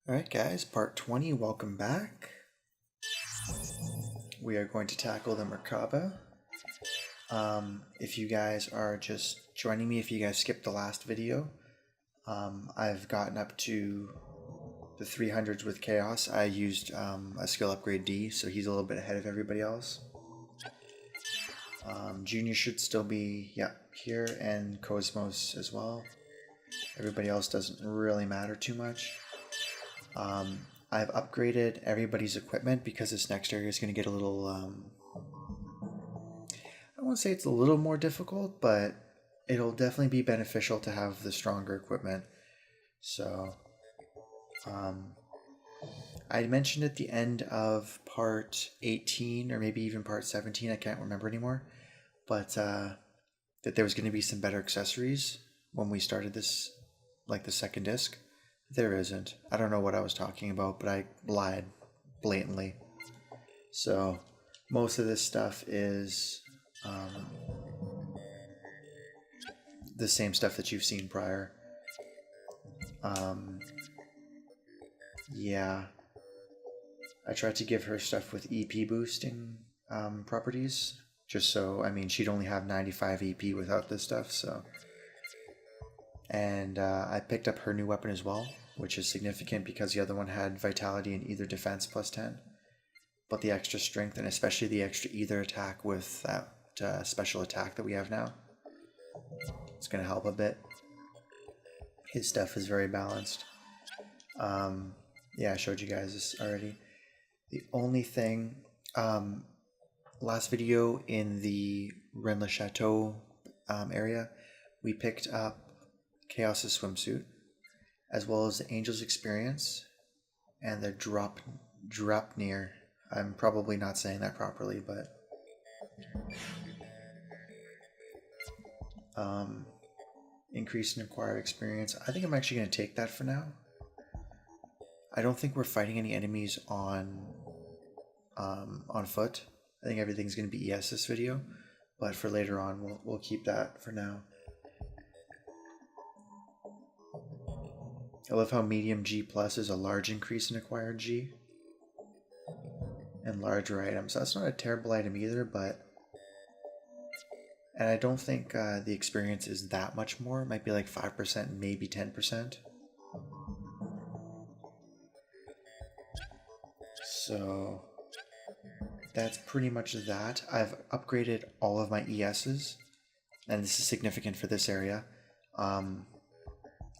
Alright guys, part 20, welcome back. We are going to tackle the Merkabah. If you guys are just joining me, if you guys skipped the last video, I've gotten up to the 300s with Chaos. I used a skill upgrade D, so he's a little bit ahead of everybody else. Junior should still be, here, and KOS-MOS as well. Everybody else doesn't really matter too much. I've upgraded everybody's equipment because this next area is going to get a little, I don't want to say it's a little more difficult, but it'll definitely be beneficial to have the stronger equipment. So, I mentioned at the end of part 18, or maybe even part 17, I can't remember anymore, but that there was going to be some better accessories when we started this, like the second disc. There isn't. I don't know what I was talking about, but I lied blatantly. So most of this stuff is the same stuff that you've seen prior. Yeah. I tried to give her stuff with EP boosting properties, just so, I mean, she'd only have 95 EP without this stuff, so. And I picked up her new weapon as well, which is significant because the other one had vitality and either defense plus 10. But the extra strength and especially the extra either attack with that special attack that we have now, it's going to help a bit. His stuff is very balanced. Yeah, I showed you guys this already. The only thing, last video in the Rennes Chateau area, we picked up Chaos's swimsuit, as well as the Angel's Experience and the Dropnir. I'm probably not saying that properly, but increase in acquired experience. I think I'm actually going to take that for now. I don't think we're fighting any enemies on foot. I think everything's going to be ES this video, but for later on, we'll keep that for now. I love how medium G plus is a large increase in acquired G and larger items. So that's not a terrible item either, but and I don't think the experience is that much more. It might be like 5%, maybe 10%. So that's pretty much that. I've upgraded all of my ESs, and this is significant for this area.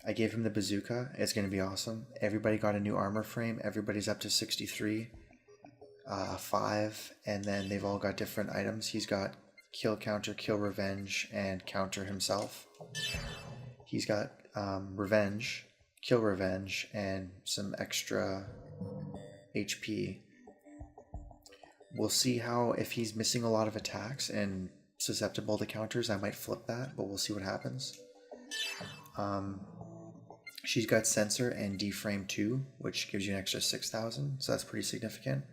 I gave him the bazooka. It's going to be awesome. Everybody got a new armor frame. Everybody's up to 63, 5, and then they've all got different items. He's got kill counter, kill revenge, and counter himself. He's got revenge, kill revenge, and some extra HP. We'll see how, if he's missing a lot of attacks and susceptible to counters, I might flip that, but we'll see what happens. She's got Sensor and Deframe 2, which gives you an extra 6,000, so that's pretty significant.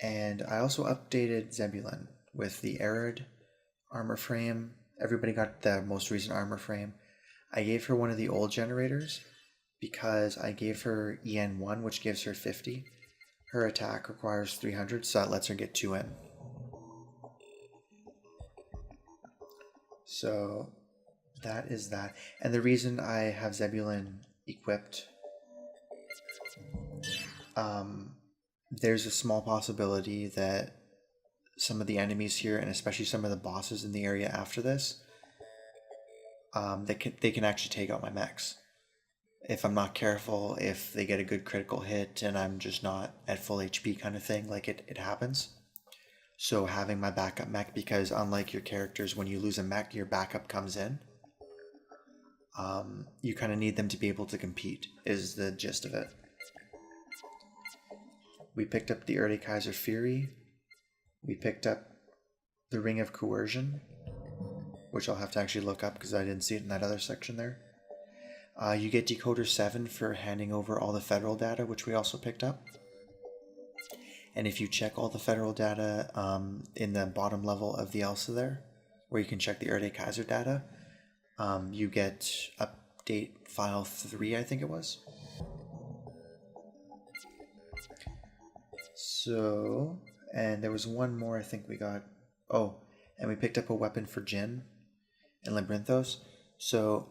And I also updated Zebulon with the Arid armor frame. Everybody got the most recent armor frame. I gave her one of the old generators because I gave her EN1, which gives her 50. Her attack requires 300, so that lets her get 2 in. So that is that. And the reason I have Zebulon equipped, there's a small possibility that some of the enemies here, and especially some of the bosses in the area after this, they can actually take out my mechs. If I'm not careful, if they get a good critical hit and I'm just not at full HP kind of thing, like it happens. So having my backup mech, because unlike your characters, when you lose a mech, your backup comes in. You kind of need them to be able to compete, is the gist of it. We picked up the Early Kaiser Fury. We picked up the Ring of Coercion, which I'll have to actually look up because I didn't see it in that other section there. You get Decoder 7 for handing over all the federal data, which we also picked up. And if you check all the federal data in the bottom level of the ELSA there, where you can check the Erde Kaiser data, you get up update file 3, I think it was. So, and there was one more I think we got. Oh, and we picked up a weapon for Jin and Labyrinthos. So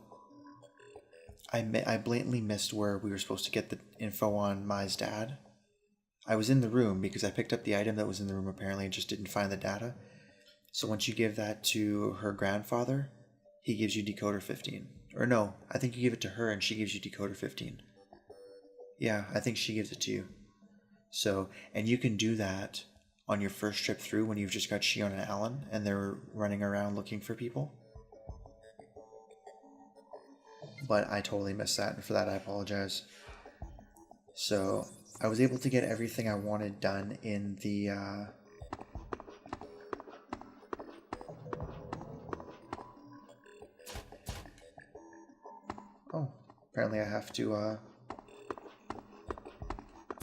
I blatantly missed where we were supposed to get the info on Mai's dad. I was in the room because I picked up the item that was in the room apparently and just didn't find the data. So once you give that to her grandfather, he gives you decoder 15. Or no, I think you give it to her and she gives you decoder 15. Yeah, I think she gives it to you. So, and you can do that on your first trip through when you've just got Shion and Alan and they're running around looking for people. But I totally missed that, and for that I apologize. So I was able to get everything I wanted done in the oh, apparently I have to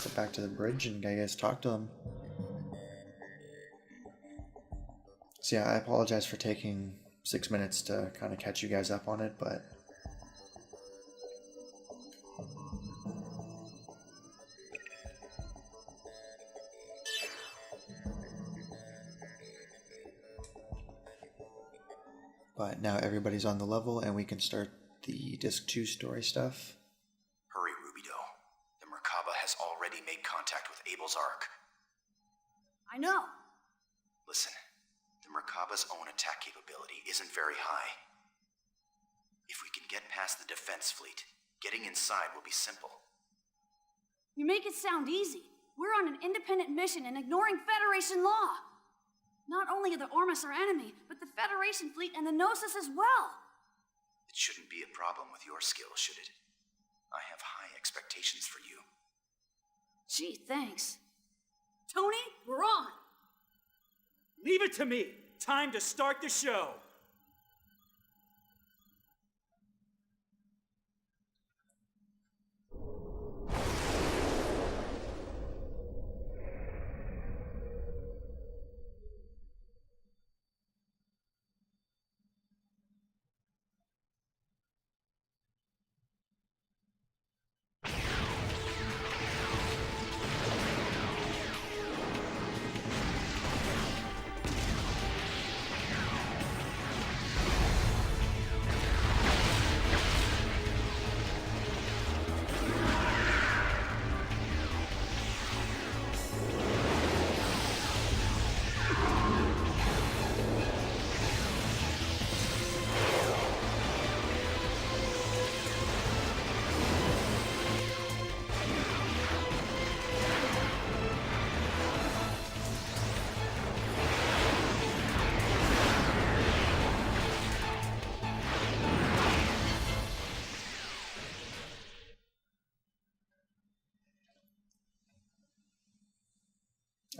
get back to the bridge and I guess talk to them. So yeah, I apologize for taking 6 minutes to kind of catch you guys up on it, but now everybody's on the level and we can start the Disc 2 story stuff. Hurry, Rubido. The Merkabah has already made contact with Abel's Ark. I know. Listen, the Merkabah's own attack capability isn't very high. If we can get past the defense fleet, getting inside will be simple. You make it sound easy. We're on an independent mission and ignoring Federation law. Not only are the Ormus our enemy, but the Federation fleet and the Gnosis as well. It shouldn't be a problem with your skill, should it? I have high expectations for you. Gee, thanks. Tony, we're on. Leave it to me. Time to start the show.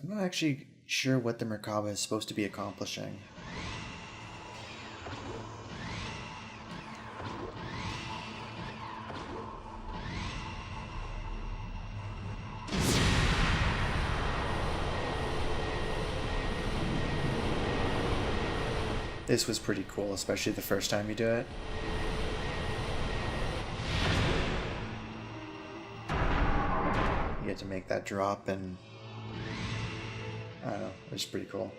I'm not actually sure what the Merkabah is supposed to be accomplishing. This was pretty cool, especially the first time you do it. You get to make that drop and I don't know, it was pretty cool.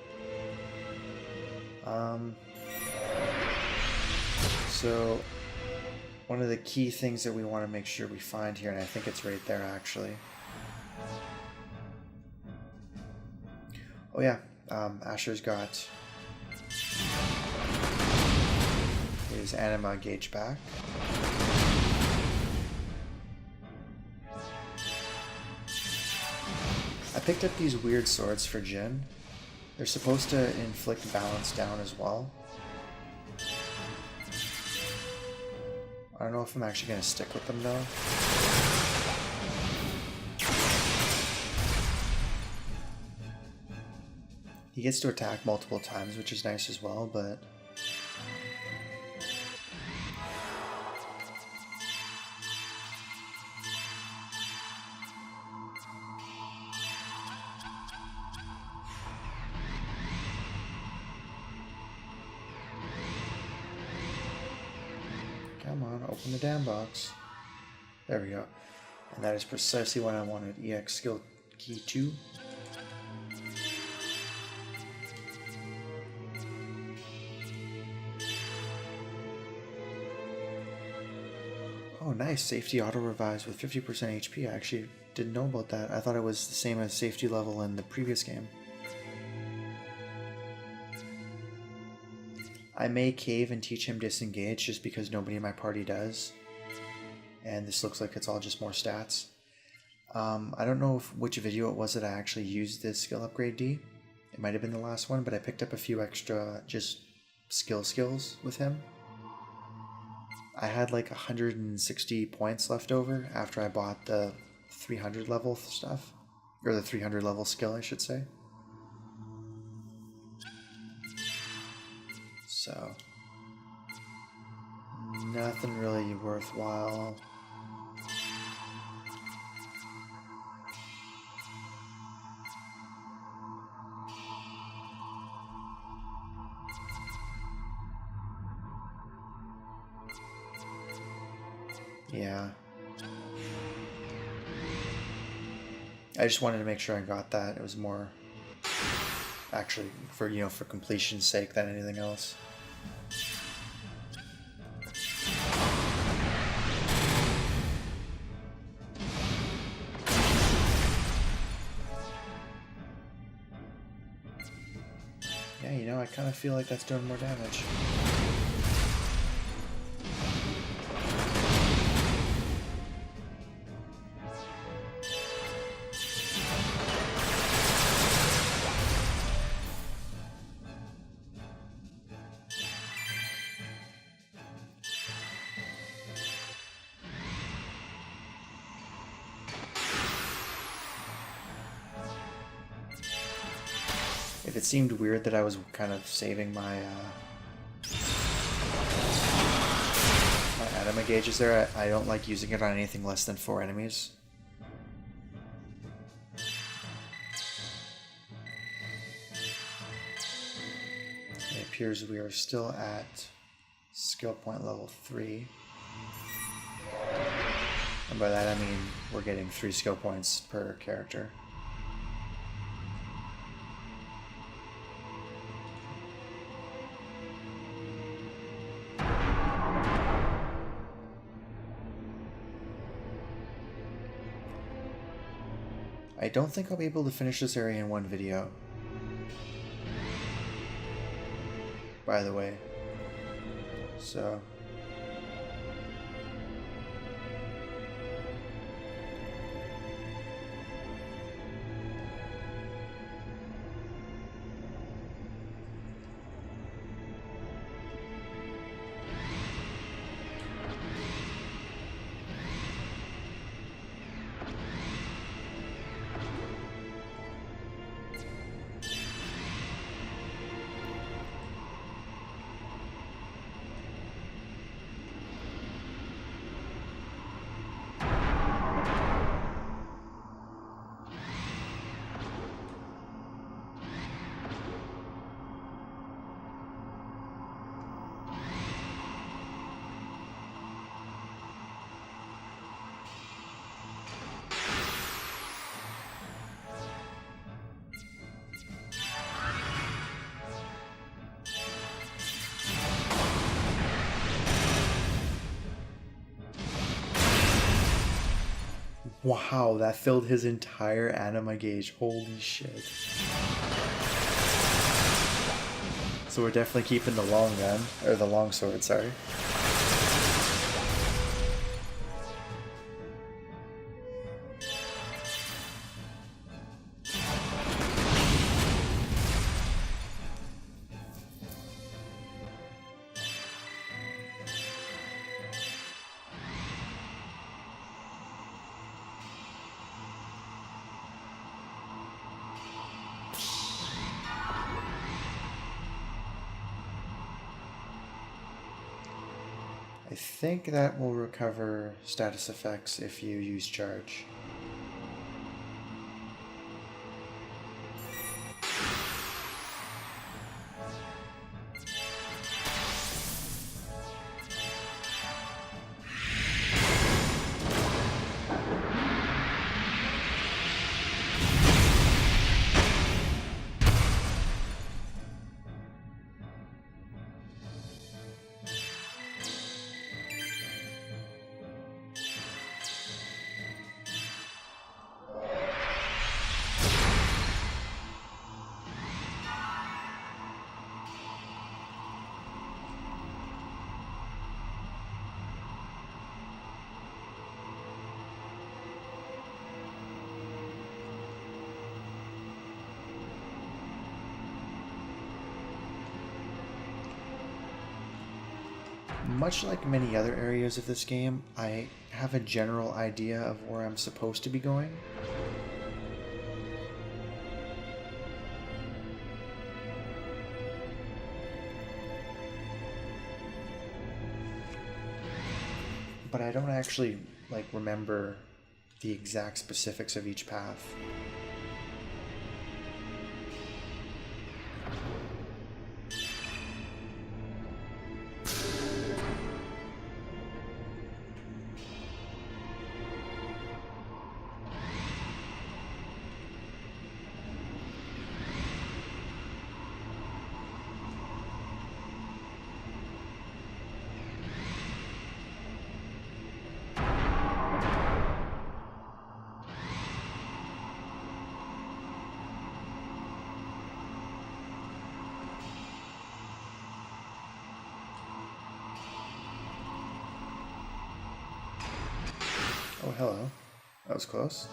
So one of the key things that we want to make sure we find here, and I think it's right there actually. Oh yeah, Asher's got his anima gauge back. I picked up these weird swords for Jin. They're supposed to inflict balance down as well. I don't know if I'm actually going to stick with them though. He gets to attack multiple times, which is nice as well, but Come on, open the damn box. There we go. And that is precisely what I wanted. EX skill key 2. Oh, nice. Safety auto revives with 50% HP. I actually didn't know about that. I thought it was the same as safety level in the previous game. I may cave and teach him disengage just because nobody in my party does. And this looks like it's all just more stats. I don't know which video it was that I actually used this skill upgrade D. It might have been the last one, but I picked up a few extra just skills with him. I had like 160 points left over after I bought the 300 level stuff. Or the 300 level skill, I should say. So, nothing really worthwhile. Yeah. I just wanted to make sure I got that. It was more actually for, you know, for completion's sake than anything else. Yeah, you know, I kind of feel like that's doing more damage. If it seemed weird that I was kind of saving my anima gauges there, I don't like using it on anything less than 4 enemies. It appears we are still at skill point level 3. And by that I mean we're getting 3 skill points per character. I don't think I'll be able to finish this area in one video. By the way. So... Wow, that filled his entire anima gauge. Holy shit. So we're definitely keeping the long gun, or the long sword, sorry. I think that will recover status effects if you use charge. Much like many other areas of this game, I have a general idea of where I'm supposed to be going. But I don't actually remember the exact specifics of each path. Oh, hello. That was close.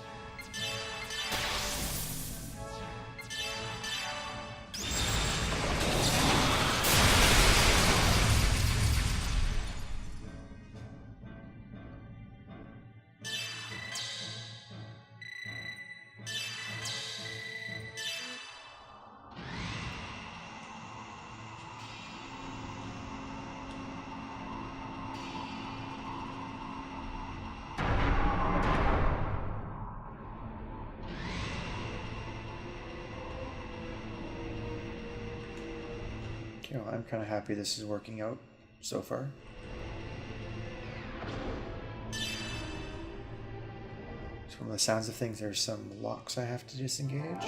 Okay, well, I'm kind of happy this is working out so far. So from the sounds of things, there's some locks I have to disengage.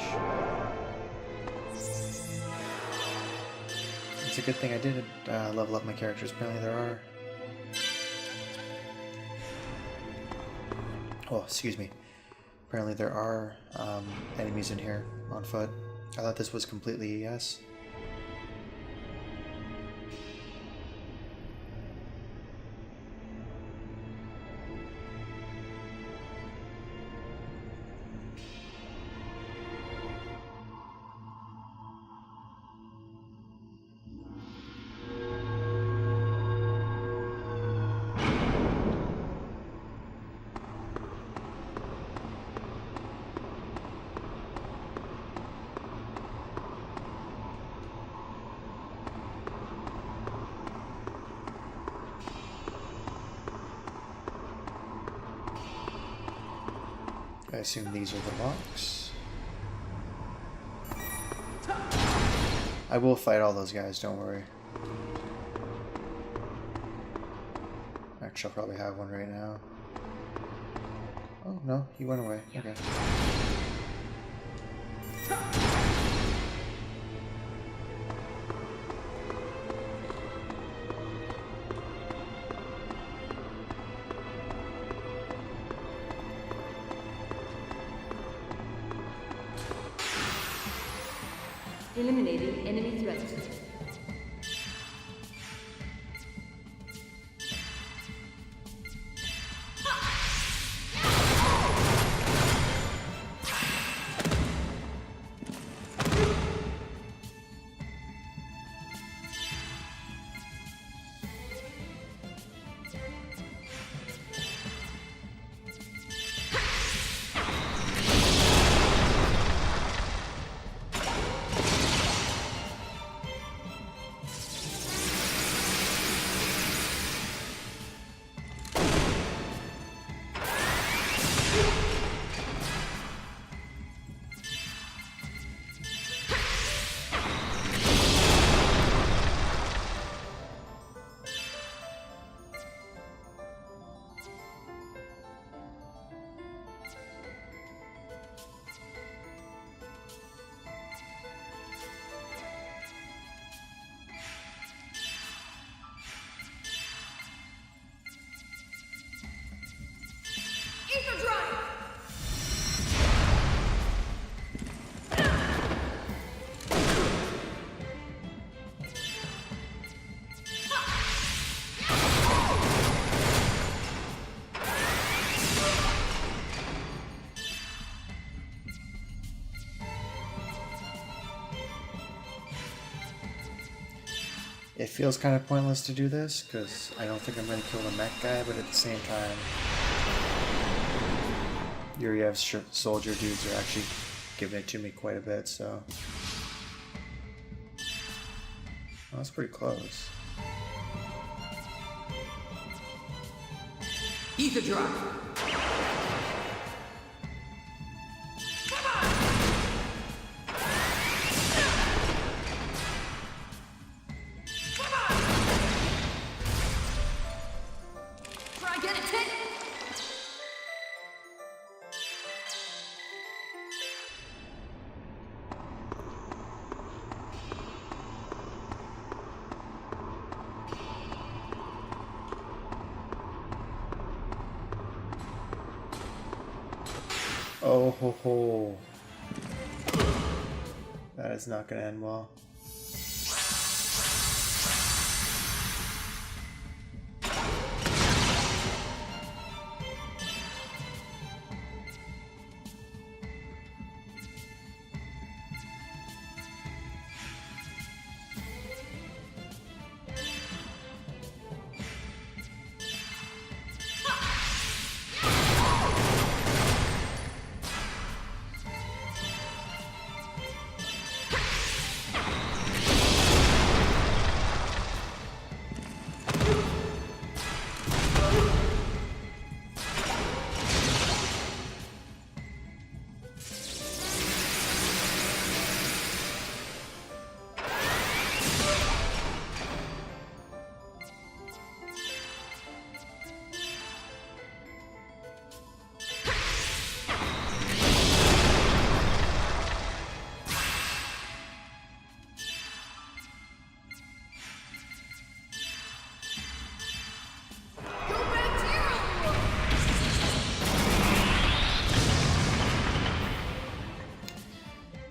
It's a good thing I did level up my characters. Apparently there are... Oh, excuse me. Apparently there are enemies in here on foot. I thought this was completely ES. I assume these are the locks. I will fight all those guys, don't worry. Actually, I'll probably have one right now. Oh, no, he went away. Okay. Eliminating enemy threats. It feels kind of pointless to do this, because I don't think I'm going to kill the mech guy, but at the same time, Yuryev's soldier dudes are actually giving it to me quite a bit, so... Oh, that's pretty close. Ether drop. Try get it, hit! Oh ho ho. That is not going to end well.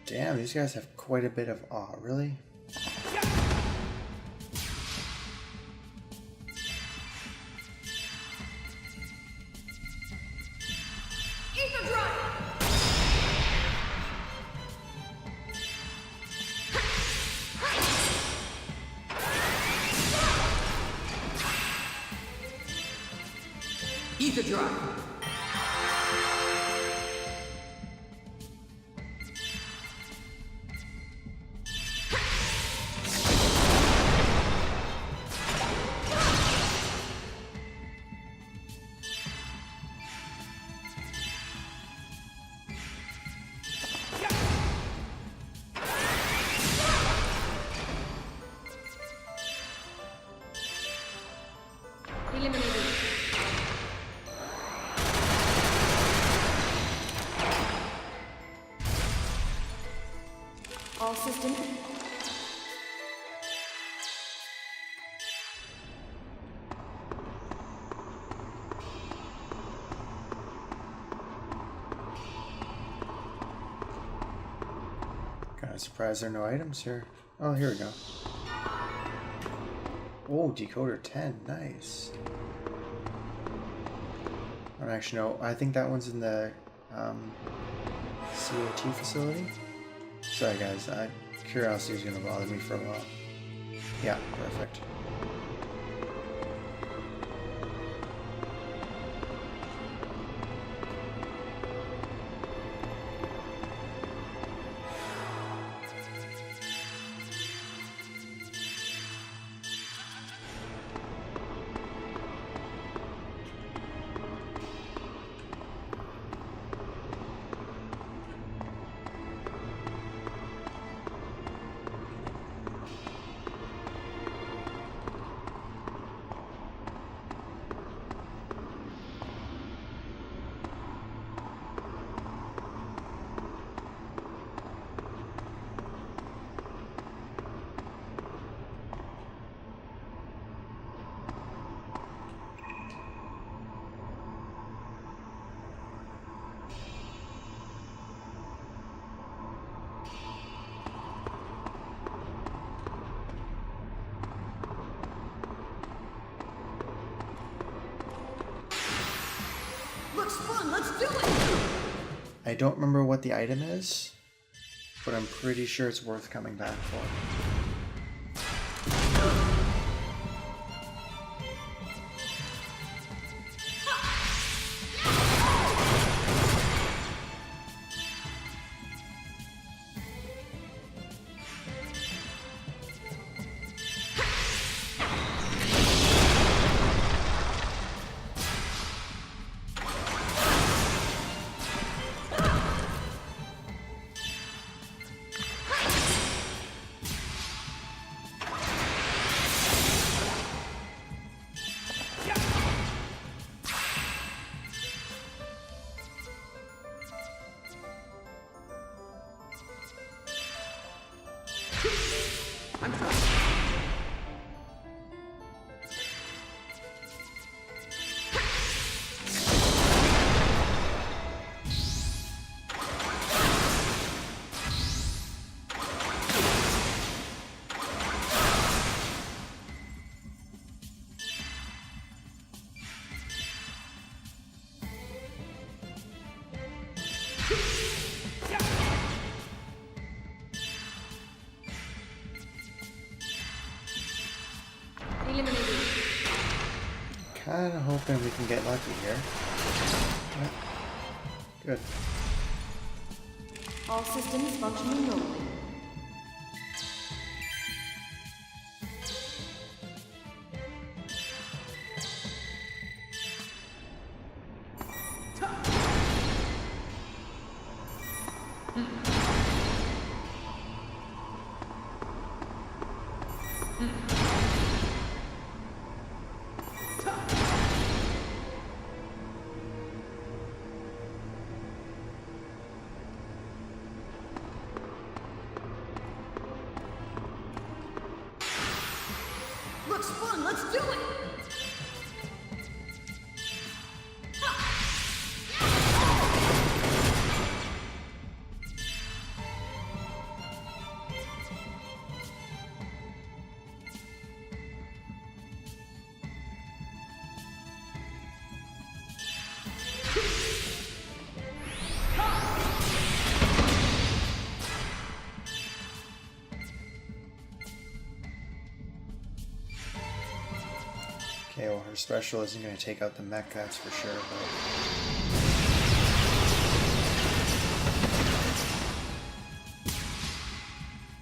Damn, these guys have quite a bit of awe, really? Ether drop! Ether drop. Eliminated. All system. Kind of surprised there are no items here. Oh, here we go. Oh, decoder 10, nice. Oh, actually, no, I think that one's in the COT facility. Sorry guys, curiosity is gonna bother me for a while. Yeah, perfect. Looks fun, let's do it! I don't remember what the item is, but I'm pretty sure it's worth coming back for. I'm trying. Eliminated. Kinda hoping we can get lucky here. Yep. Good. All systems functioning normally. Looks fun, let's do it! Okay, well, her special isn't going to take out the mech, that's for sure, but...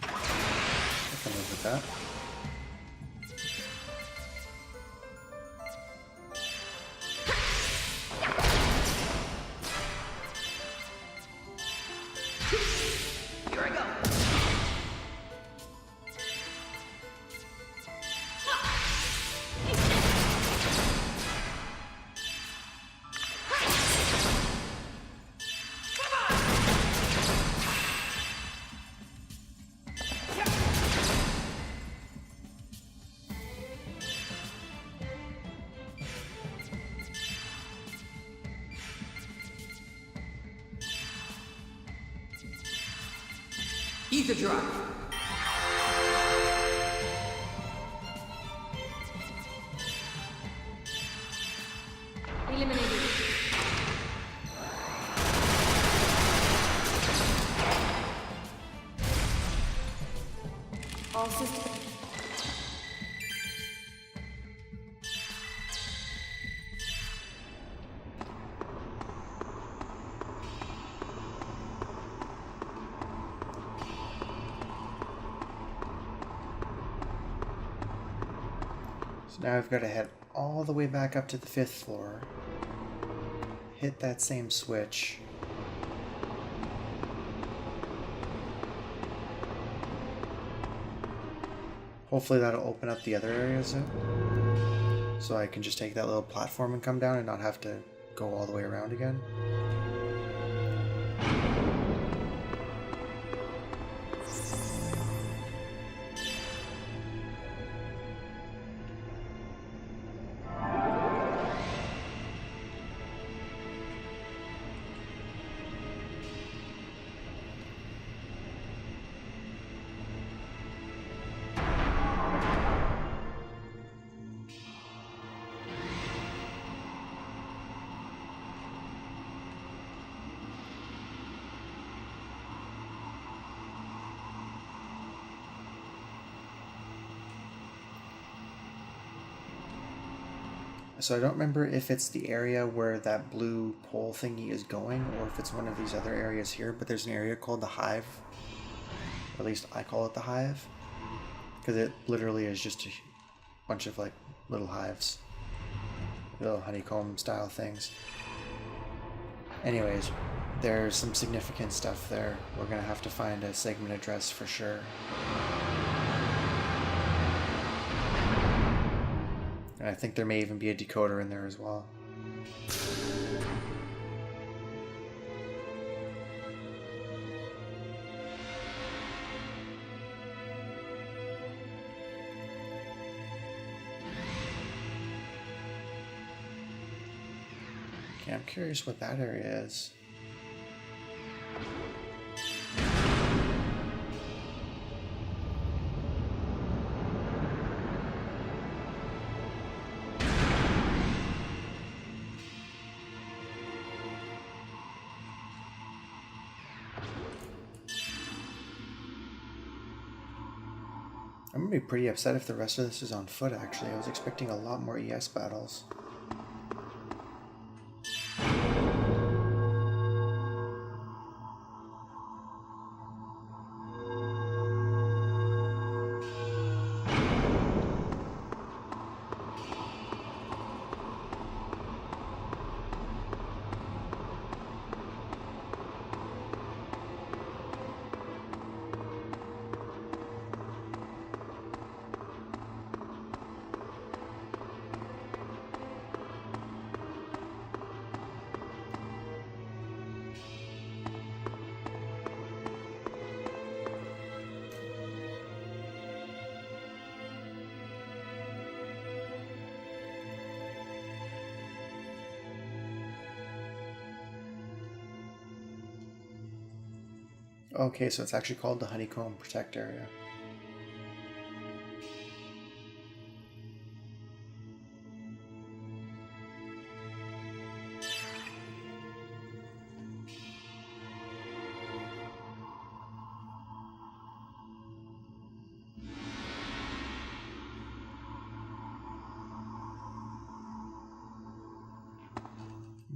I can live with that. Here I go! Ether drive. Eliminated. All systems. So now I've got to head all the way back up to the 5th floor, hit that same switch, hopefully that'll open up the other areas so I can just take that little platform and come down and not have to go all the way around again. So I don't remember if it's the area where that blue pole thingy is going or if it's one of these other areas here, but there's an area called the Hive. Or at least I call it the Hive. Because it literally is just a bunch of like little hives. Little honeycomb style things. Anyways, there's some significant stuff there. We're going to have to find a segment address for sure. And I think there may even be a decoder in there as well. Okay, I'm curious what that area is. I'm gonna be pretty upset if the rest of this is on foot, actually. I was expecting a lot more ES battles. Okay, so it's actually called the Honeycomb Protect Area.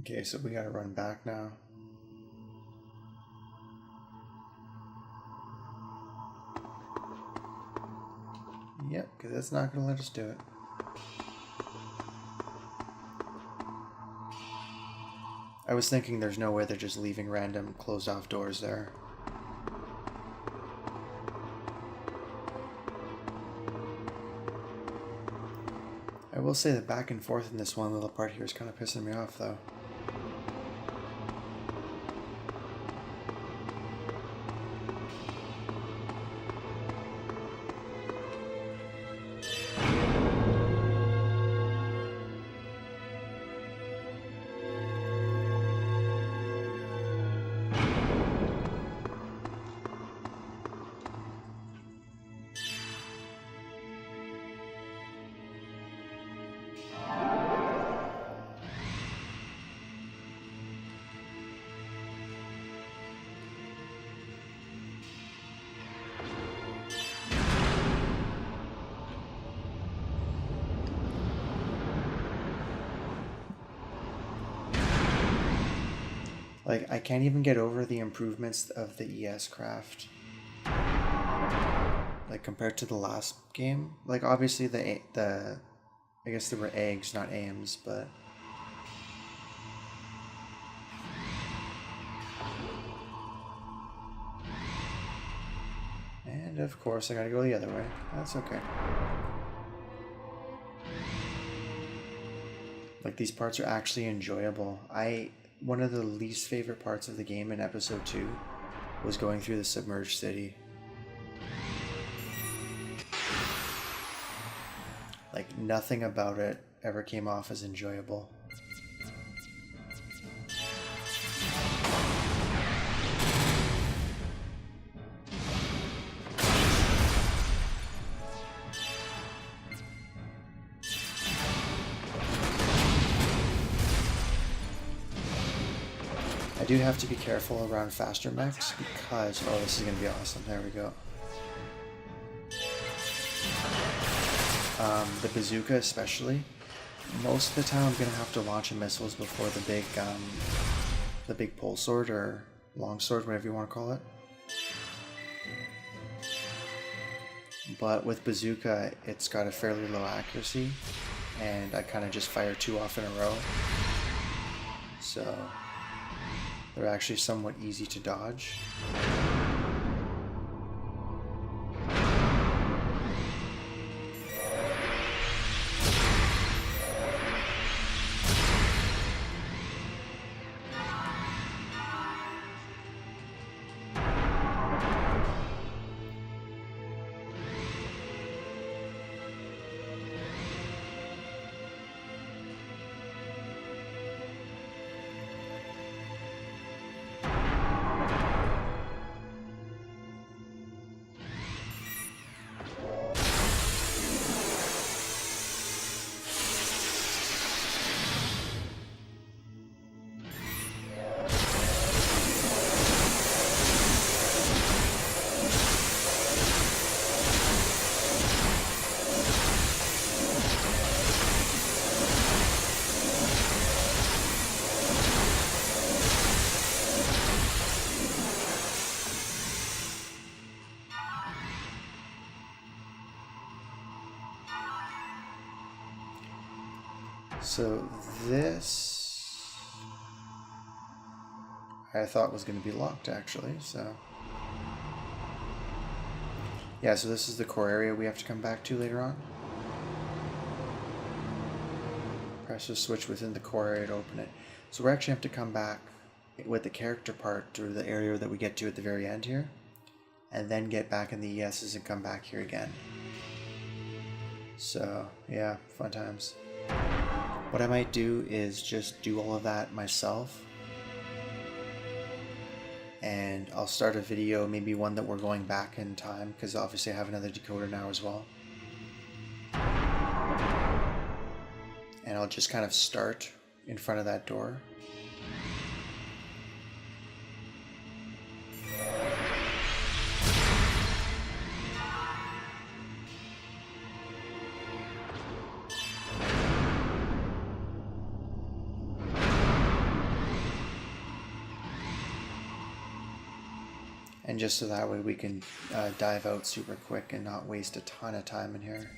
Okay, so we gotta run back now. Yep, because it's not going to let us do it. I was thinking there's no way they're just leaving random closed off doors there. I will say the back and forth in this one little part here is kind of pissing me off though. Like, I can't even get over the improvements of the ES craft. Like, compared to the last game. Like, obviously I guess there were eggs, not AIMs, but... And of course I gotta go the other way. That's okay. Like, these parts are actually enjoyable. One of the least favorite parts of the game in episode 2 was going through the submerged city. Like, nothing about it ever came off as enjoyable. I do have to be careful around faster mechs because, oh, this is going to be awesome. There we go. The bazooka especially. Most of the time I'm going to have to launch missiles before the big pole sword or long sword, whatever you want to call it. But with bazooka, it's got a fairly low accuracy, and I kind of just fire 2 off in a row. So... they're actually somewhat easy to dodge. So this I thought was going to be locked actually, so yeah, so this is the core area we have to come back to later on. Press the switch within the core area to open it. So we actually have to come back with the character part to the area that we get to at the very end here, and then get back in the ESs and come back here again. So yeah, fun times. What I might do is just do all of that myself, and I'll start a video, maybe one that we're going back in time, because obviously I have another decoder now as well. And I'll just kind of start in front of that door. And just so that way we can dive out super quick and not waste a ton of time in here.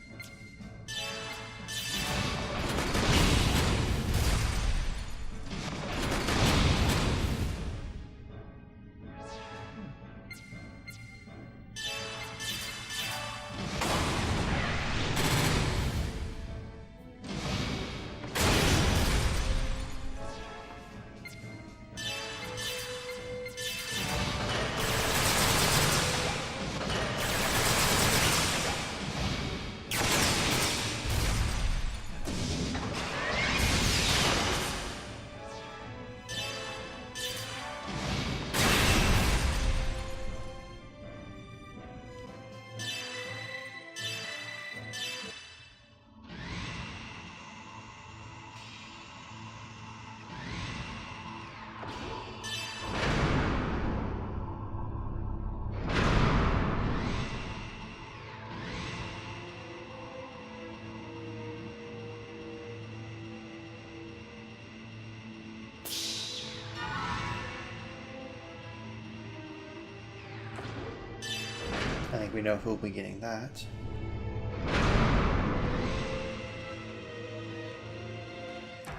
I think we know who'll be getting that.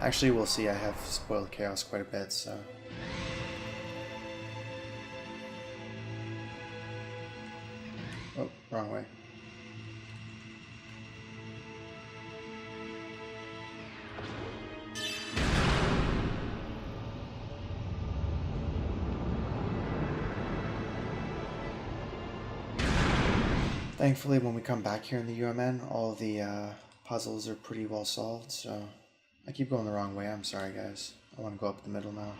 Actually, we'll see. I have spoiled Chaos quite a bit, so... Oh, wrong way. Thankfully, when we come back here in the UMN, all the puzzles are pretty well solved, so... I keep going the wrong way, I'm sorry guys. I want to go up the middle now.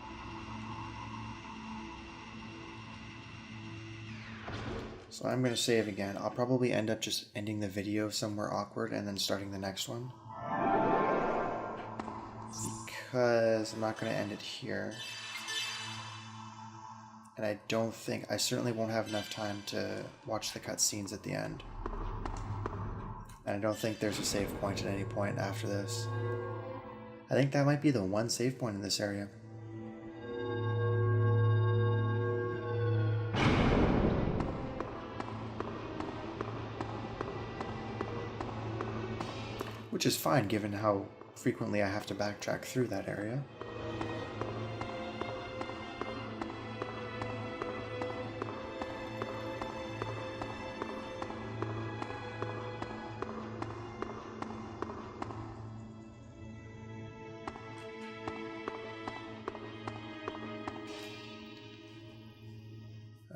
So I'm going to save again. I'll probably end up just ending the video somewhere awkward and then starting the next one. Because I'm not going to end it here. And I don't think, I certainly won't have enough time to watch the cutscenes at the end. And I don't think there's a save point at any point after this. I think that might be the one save point in this area. Which is fine given how frequently I have to backtrack through that area.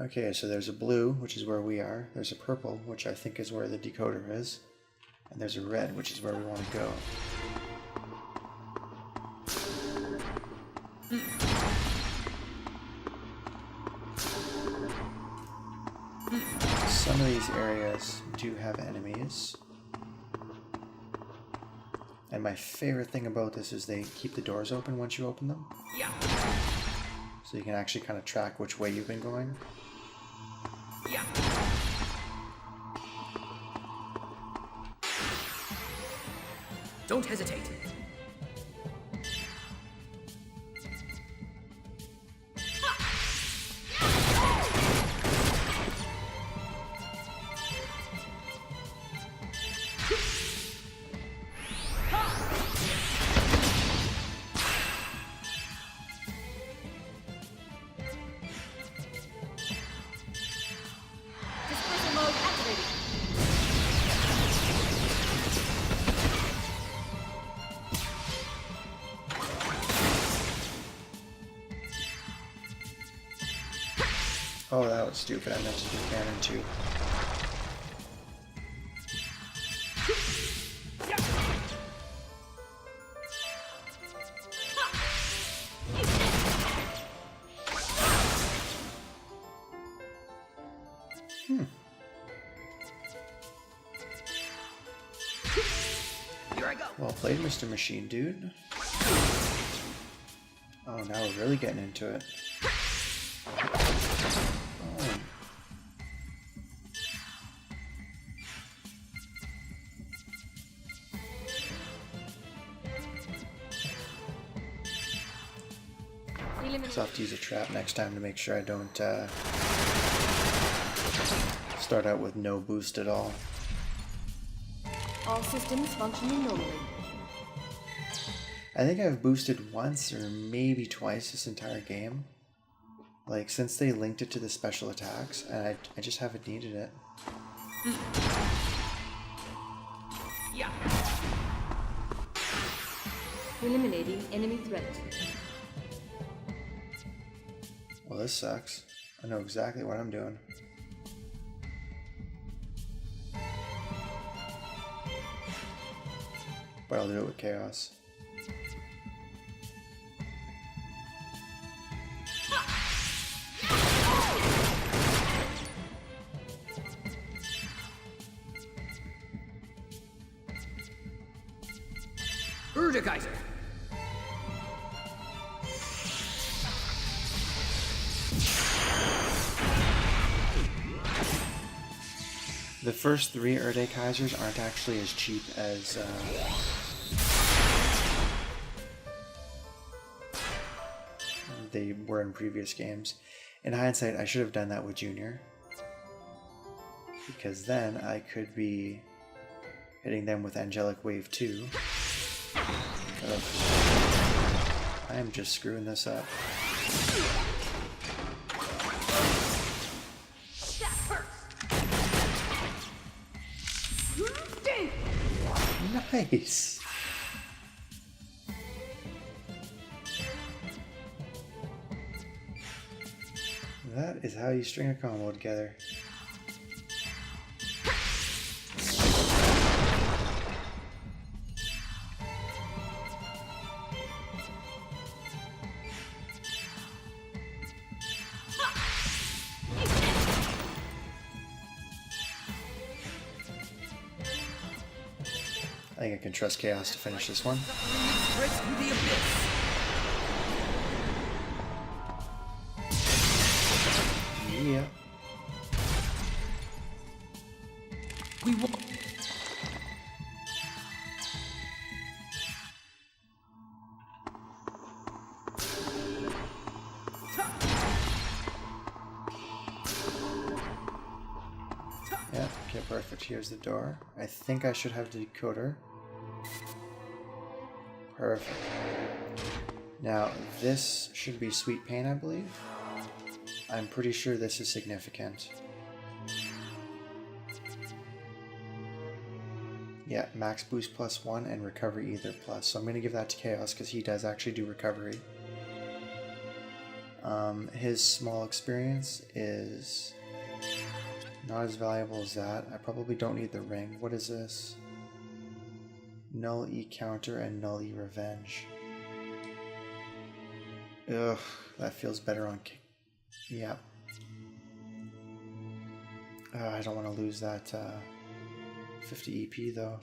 Okay, so there's a blue, which is where we are. There's a purple, which I think is where the decoder is. And there's a red, which is where we want to go. Some of these areas do have enemies. And my favorite thing about this is they keep the doors open once you open them. Yeah. So you can actually kind of track which way you've been going. Yeah. Don't hesitate. Oh, that was stupid. I meant to do cannon too. Here I go. Well played, Mr. Machine Dude. Oh, now we're really getting into it. Oh. So I'll have to use a trap next time to make sure I don't start out with no boost at all. All systems functioning normally. I think I've boosted once or maybe twice this entire game. Like, since they linked it to the special attacks, and I just haven't needed it. Yeah. Eliminating enemy threat. Well, this sucks. I know exactly what I'm doing. But I'll do it with chaos. Urgekaiser. The first 3 Kaisers aren't actually as cheap as they were in previous games. In hindsight, I should have done that with Junior, because then I could be hitting them with Angelic Wave 2. I am just screwing this up. Nice! That is how you string a combo together. I think I can trust Chaos to finish this one. Spreads through the abyss. Yeah. We will. Yeah, okay, perfect. Here's the door. I think I should have the decoder. Perfect. Now, this should be Sweet Pain, I believe. I'm pretty sure this is significant. Yeah, max boost +1 and recovery either plus. So I'm going to give that to Chaos because he does actually do recovery. His small experience is not as valuable as that. I probably don't need the ring. What is this? Null E counter and null E revenge. Ugh, that feels better on kick. Yeah. I don't want to lose that 50 EP though.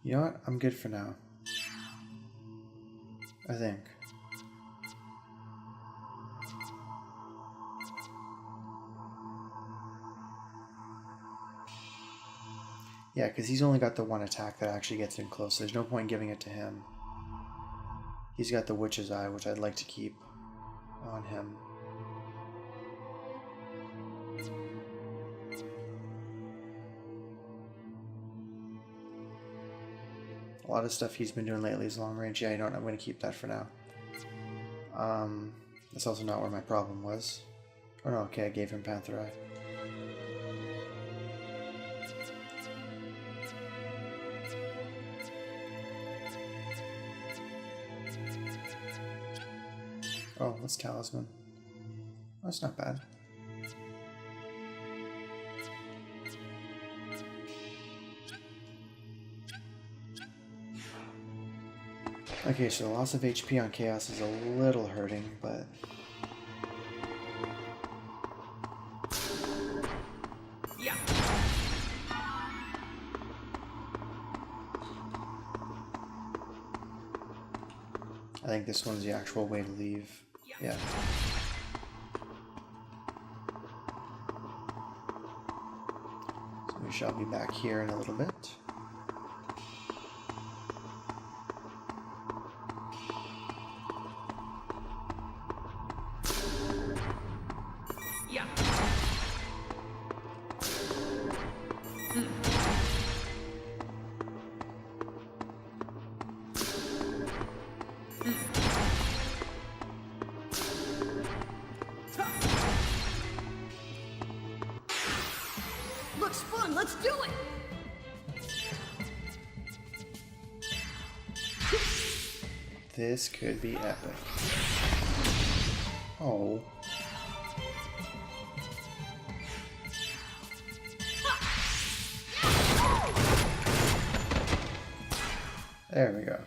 You know what? I'm good for now. I think. Yeah, because he's only got the one attack that actually gets in close. There's no point in giving it to him. He's got the Witch's Eye, which I'd like to keep on him. A lot of stuff he's been doing lately is long range. Yeah, you know what? I'm going to keep that for now. That's also not where my problem was. Oh no, okay, I gave him Panther Eye. Oh, that's Talisman. That's not bad. Okay, so the loss of HP on Chaos is a little hurting, but... Yeah. I think this one's the actual way to leave. Yeah. So we shall be back here in a little bit. Yeah. Looks fun, let's do it! This could be epic. Oh. There we go.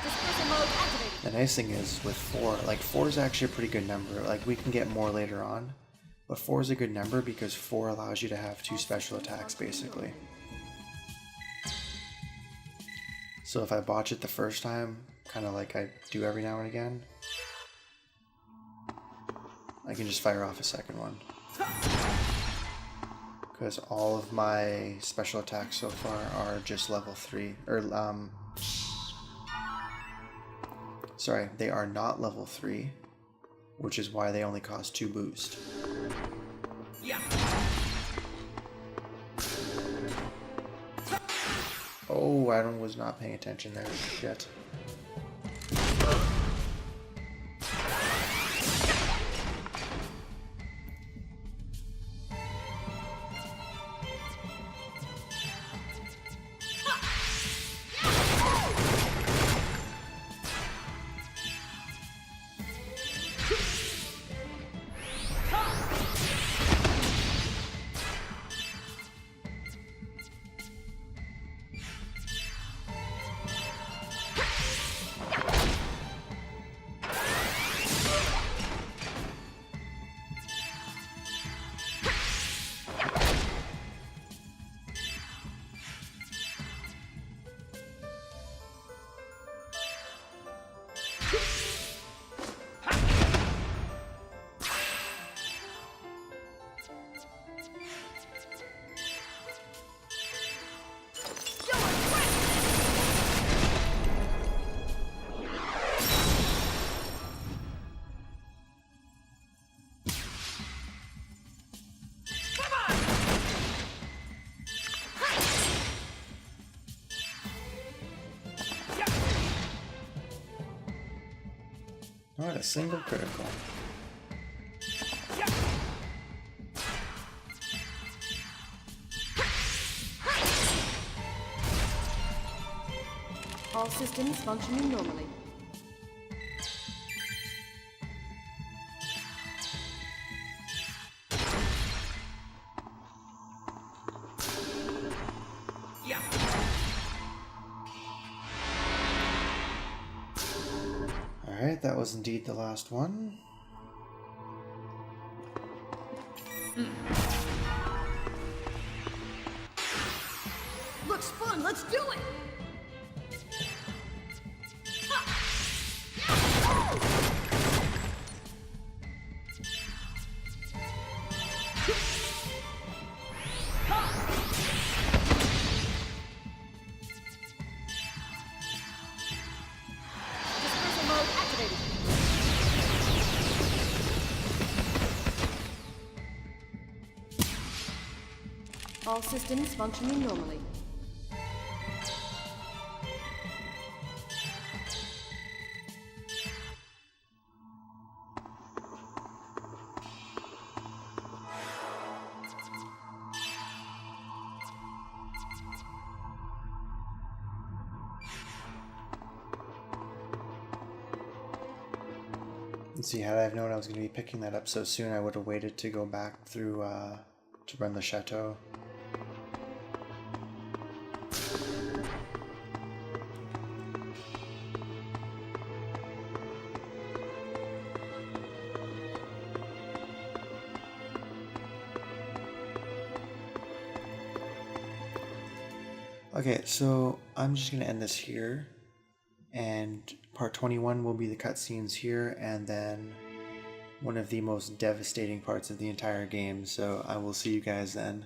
Dispersal mode activated. The nice thing is with 4, like 4 is actually a pretty good number. Like we can get more later on, but 4 is a good number because 4 allows you to have 2 special attacks basically. So if I botch it the first time, kind of like I do every now and again, I can just fire off a second one. Because all of my special attacks so far are just level 3, or sorry, they are not level 3, which is why they only cost 2 boost. Yeah. Oh, I was not paying attention there. Shit. Not a single critical. All systems functioning normally. Yeah. Alright, that was indeed the last one. Looks fun, let's do it! Dispersal mode activated. All systems functioning normally. Let's see, had I have known I was going to be picking that up so soon, I would have waited to go back through to run the chateau. Okay, so I'm just going to end this here, and part 21 will be the cutscenes here, and then one of the most devastating parts of the entire game, so I will see you guys then.